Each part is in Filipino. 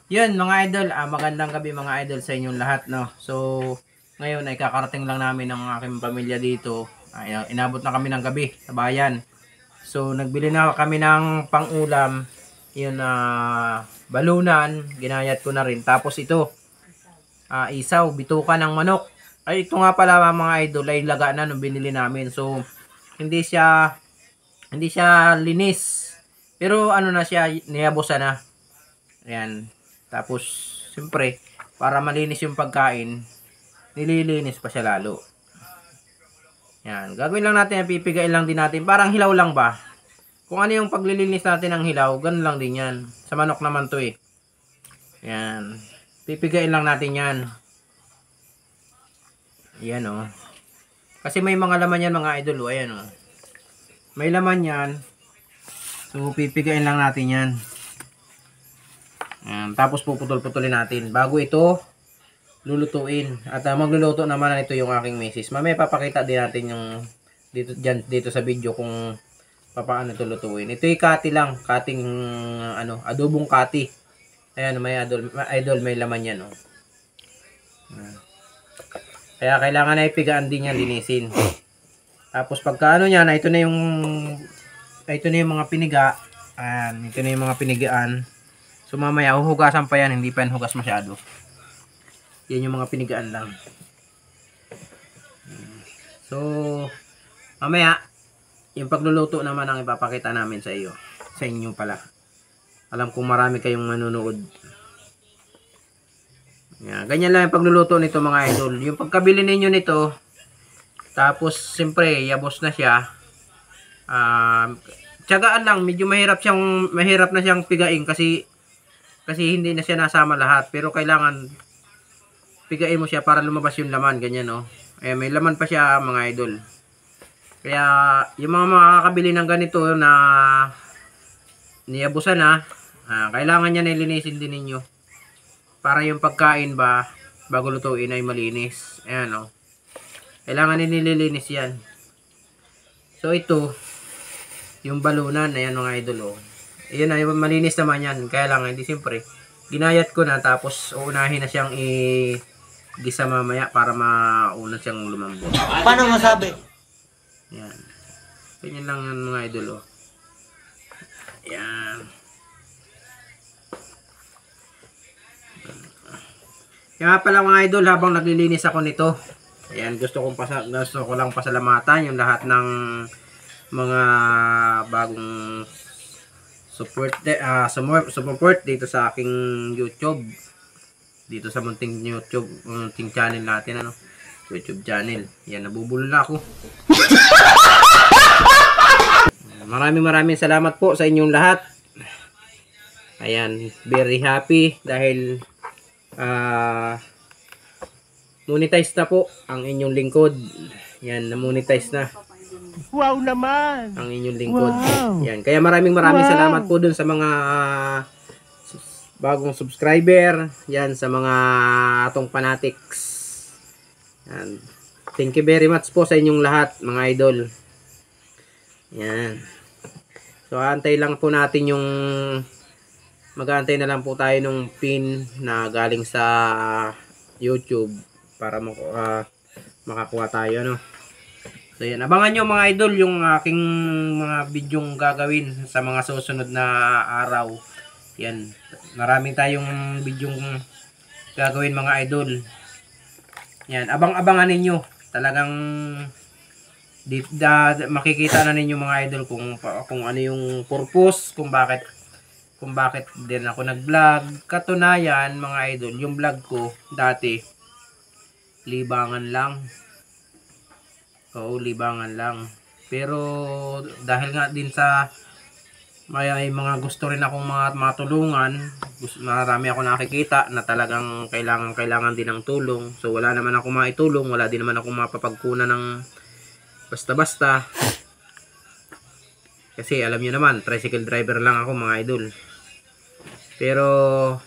Yun mga idol, magandang gabi mga idol sa inyong lahat, no. So, ngayon ay kakarating lang namin ng aking pamilya dito. Ay, inabot na kami ng gabi sa bayan. So, nagbili na kami ng pang-ulam. Yun na balunan, ginayat ko na rin. Tapos ito, isaw, bituka ng manok. Ay, ito nga pala mga idol ay laga na nung binili namin. So, hindi siya hindi siya linis. Pero ano na siya, niyabosa na. Ayan. Tapos, siyempre, para malinis yung pagkain, nililinis pa siya lalo. Yan. Gagawin lang natin, pipigain lang din natin. Parang hilaw lang ba? Kung ano yung paglilinis natin ng hilaw, ganun lang din yan. Sa manok naman to eh. Yan. Pipigain lang natin yan. Yan o. Kasi may mga laman yan mga idol. Ayan o. May laman yan. So, pipigain lang natin yan. Tapos puputol-putulin natin. Bago ito, lulutuin. At magluluto naman ito yung aking misis. Mamaya papakita din natin yung dito sa video kung paano ito lutuin. Ito yung kati lang. Kating adobong kati. Ayan, may idol may laman yan. Oh. Kaya kailangan na ipigaan din yan, linisin. Tapos pagka niyan, ito na yung mga piniga. Ito na yung mga pinigaan. So mamaya huhugasan pa yan, hindi pa yan hugas masyado. Yan yung mga pinigaan lang. So mamaya yung pagluluto naman ang ipapakita namin sa iyo. Sa inyo pala. Alam kong marami kayong manunood. Yan, ganyan lang yung pagluluto nito mga idol. Yung pagkabili ninyo nito, tapos siyempre yabos na siya. Tiyagaan lang, medyo mahirap na siyang pigain kasi hindi na siya nasama lahat. Pero kailangan pigain mo siya para lumabas yung laman. Ganyan o. May laman pa siya mga idol. Kaya yung mga makakabili ng ganito na niyabusan na, kailangan niya nilinisin din ninyo. Para yung pagkain ba, bago lutuin ay malinis. Ayan o. Kailangan nililinis yan. So ito, yung balunan. Ayan mga idol o. Ayan na, malinis naman yan. Kaya lang, hindi siyempre. Ginayat ko na, tapos uunahin na siyang gisa mamaya para mauna siyang lumambot. Paano masabi? Yan. Ganyan lang yan mga idol. Oh. Yan. Kaya pala mga idol, habang naglilinis ako nito, ayan, gusto ko lang pasalamatan yung lahat ng mga bagong support dito sa aking YouTube, dito sa munting channel natin, YouTube channel. Yan, nabubulol na ako. Maraming salamat po sa inyong lahat. Ayan, very happy dahil monetize na po ang inyong lingkod. Yan, na-monetize na. Wow naman! Ang inyong lingkod. Wow. Yan. Kaya maraming salamat po dun sa mga bagong subscriber. Yan, sa mga atong fanatics. Yan. Thank you very much po sa inyong lahat, mga idol. Yan. So, antay lang po natin yung mag-aantay na lang po tayo nung pin na galing sa YouTube para makakuha tayo, no? So yan, abangan nyo mga idol yung aking mga bidyong gagawin sa mga susunod na araw. Yan, maraming tayong bidyong gagawin mga idol. Yan, abangan ninyo. Talagang makikita na ninyo mga idol kung ano yung purpose, kung bakit din ako nag-vlog. Katunayan mga idol, yung vlog ko dati libangan lang. Oo, libangan lang. Pero dahil nga din sa may mga gusto rin akong mga matulungan, marami ako nakikita na talagang kailangan din ng tulong. So wala naman ako maitulong, wala din naman ako mapapagkunan ng basta-basta. Kasi alam niyo naman, tricycle driver lang ako mga idol. Pero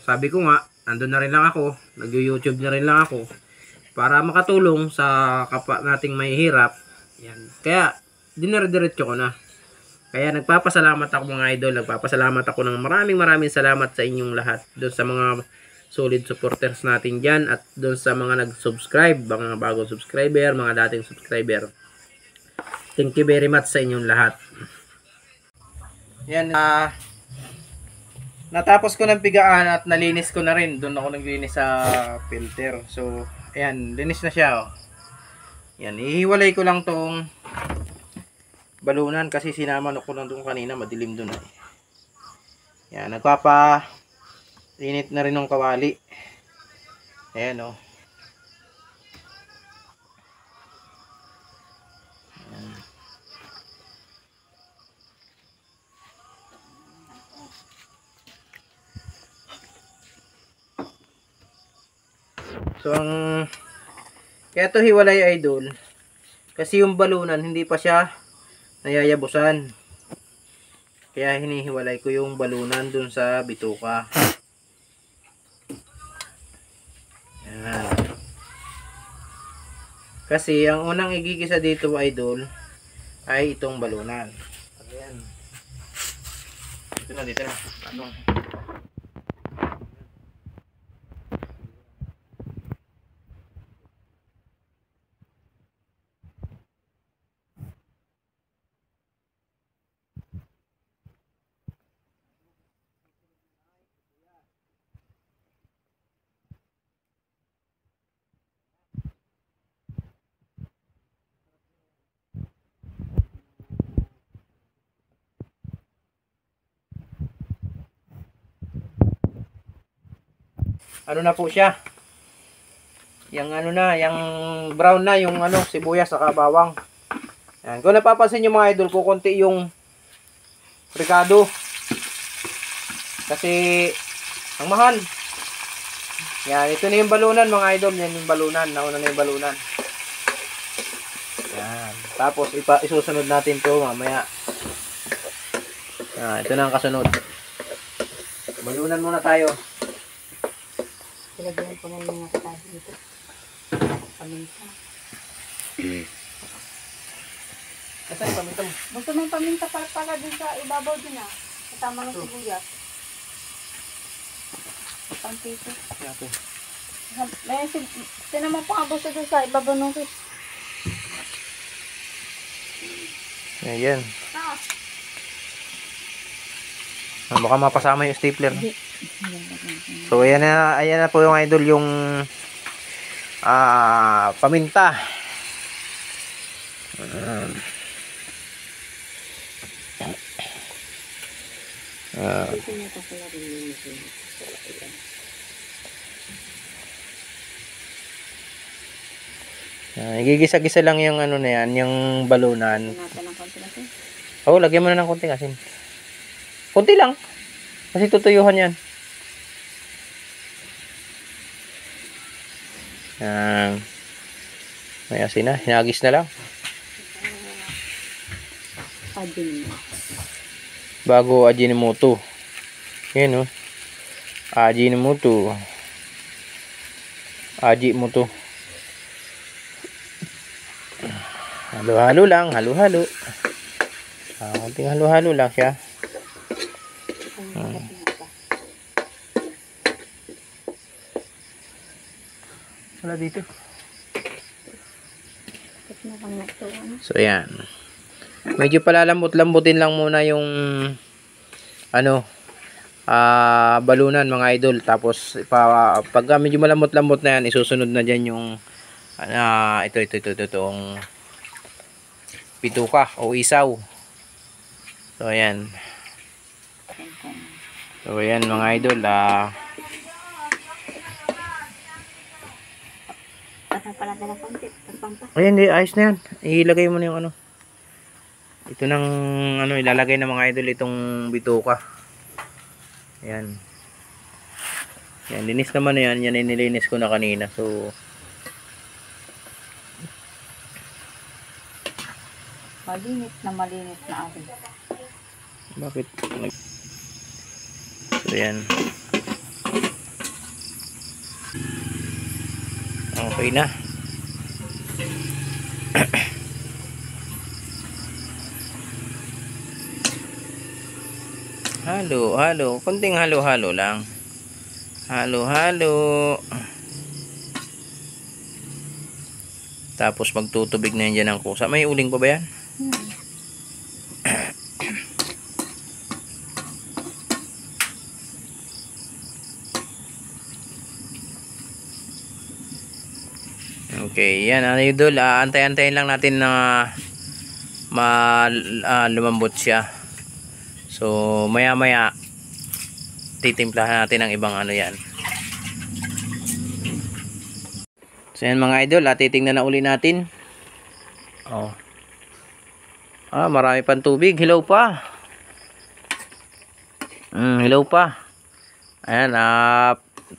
sabi ko nga, andun na rin lang ako, nag-YouTube na rin lang ako para makatulong sa kapwa nating may hirap. Yan. Kaya dinire-diretso ko na. Kaya nagpapasalamat ako mga idol, nagpapasalamat ako ng maraming salamat sa inyong lahat. Doon sa mga solid supporters natin dyan at doon sa mga nag-subscribe, mga bagong subscriber, mga dating subscriber. Thank you very much sa inyong lahat. Yan, natapos ko ng pigaan at nalinis ko na rin. Doon ako naglinis sa filter. So, ayan, linis na siya. Oh. Yan, ihiwalay ko lang tong balunan kasi sinama ko lang doon kanina, madilim doon eh. Yan, nagpapa init na rin ng kawali. Ayan oh. Ayan. So ang kaya to hiwalay idol kasi yung balunan hindi pa siya nayayabusan. Kaya hinihiwalay ko yung balunan dun sa bituka. Yan. Kasi ang unang igigisa dito idol ay itong balunan. Ayan. Dito na. Anong? Ano na po siya? Yang ano na, yang brown na yung ano, sibuyas sa bawang. Yan. Kung napapansin niyo mga idol, kukunti yung ricado. Kasi ang mahal. Yan, ito na yung balunan mga idol, yan yung balunan, nauna na yung balunan. Yan. Tapos isusunod natin 'to mamaya. Ito na ang kasunod. Balunan muna tayo. Ilagyan ko na yung mga tayo dito. Paminta. Kasi paminta mo. Gusto mong paminta pala din sa ibabaw din ah. Kasama ng sibuyas. Pampito. Ito. May sinama pa nga gusto dun sa ibabaw ng fish. Ayan. Ah. Baka mapasama yung stapler. So ayan na po yung idol yung paminta. Igigisa-gisa lang yung ano na yan, yung balunan. Oo, lagyan mo na ng konting asin. Konti lang. Kasi tutuyuhan yan. May asin na. Hinagis na lang. Bago Ajinomoto. Yan o. Ajinomoto. Ajinomoto. Halo-halo lang. Halo-halo. Konting halo-halo lang siya. Wala dito. So ayan. Medyo palalambot-lambutin lang muna yung ano balunan mga idol. Tapos pag medyo malambot-lambot na yan, isusunod na dyan yung itong bituka o isaw. So ayan. So ayan mga idol, ayan, ayos na yan. Ilagay mo na yung ano. Ito nang ano, ilalagay ng mga idol itong bituka. Ayan. Yan, linis naman na yan. Yan ay nilinis ko na kanina. So malinis na akin. bakit? So yan. Okay na. Halo, halo. Konting halo-halo lang. Halo-halo. Tapos magtutubig na yan dyan ng kusa. May uling pa ba yan? Okay, yan idol. Antay-antayin lang natin na lumambot siya. So, maya-maya titimplahan natin ang ibang ano yan. So, yan mga idol. Titingnan na uli natin. Oh. Marami pang tubig. Hilaw pa. Hilaw pa. Ayan,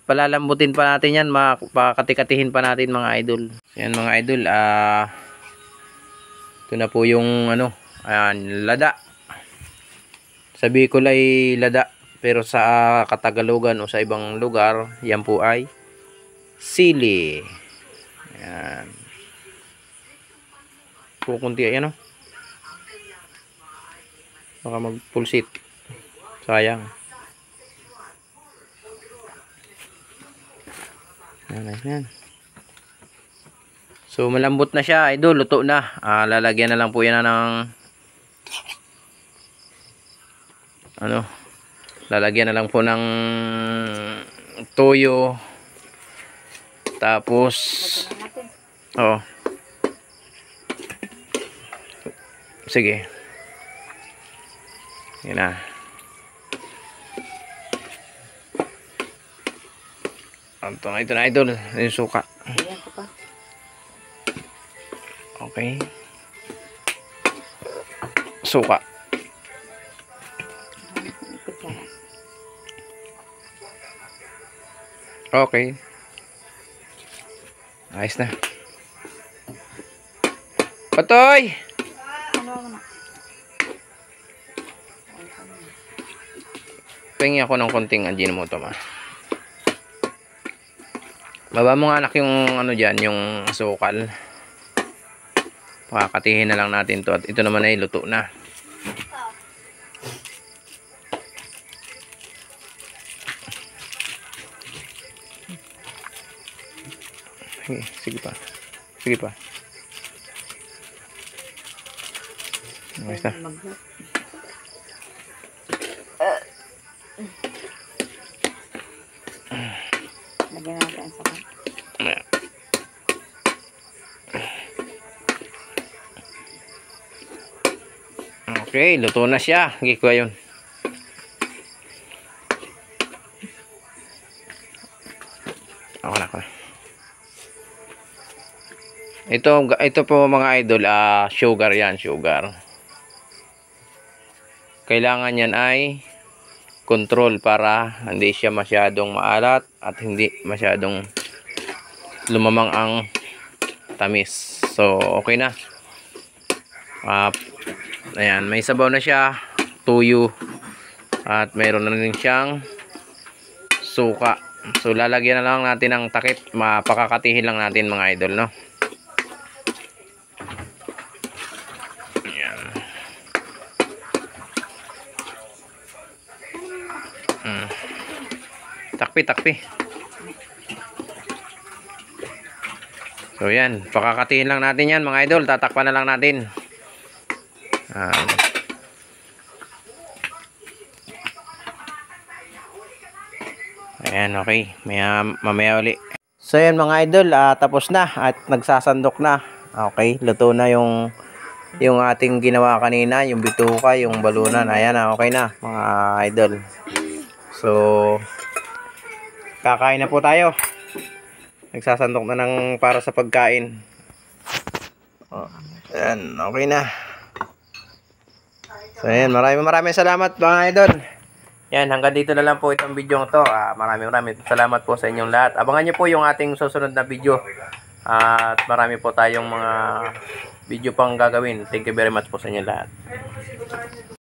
palalambutin pa natin yan, pakati-katihin pa natin mga idol. Yan mga idol, ito na po yung ano, ayan, lada. Sa Bicol ay lada, pero sa Katagalogan o sa ibang lugar, yan po ay sili. Ayan. Kukunti, ayan o. Baka magpulsit. Sayang. Yan. So malambot na siya, idol, luto na. Lalagyan na lang po yan ng ano, lalagyan na lang po ng toyo. Tapos sige. Yan na. Ito na idol, yung suka. Ayan ko pa. Okay. Suka. Okay. Ayos na. Patoy! Pengi ako ng konting Ajinomoto ma. Baba mo nga anak yung ano dyan, yung sukal. Pakakatihin na lang natin to at ito naman ay luto na. Sige pa. Sige pa. Ayos na. Lagyan natin ang saka. Okay, luto na siya. Sige ko yun. Ako na. Ito po mga idol, sugar yan, sugar. Kailangan yan ay control para hindi siya masyadong maalat at hindi masyadong lumamang ang tamis. So, okay na. Ayan, may sabaw na siya, tuyo, at mayroon na rin siyang suka. So, lalagyan na lang natin ng takip. Mapakakatihin lang natin mga idol, no? Ayan. Takpi. So, yan. Pakakatihin lang natin yan mga idol. Tatakpan na lang natin. Ayan, okay. Mamaya uli. So, ayan mga idol, tapos na at nagsasandok na. Okay, luto na yung ating ginawa kanina, yung bituka, yung balunan. Ayan, okay na mga idol. So, kakain na po tayo. Nagsasandok na ng para sa pagkain. Ayan, okay na. So, ayan, maraming salamat mga idol. Yan, hanggang dito na lang po itong video to. Maraming salamat po sa inyong lahat. Abangan nyo po yung ating susunod na video. At marami po tayong mga video pang gagawin. Thank you very much po sa inyong lahat.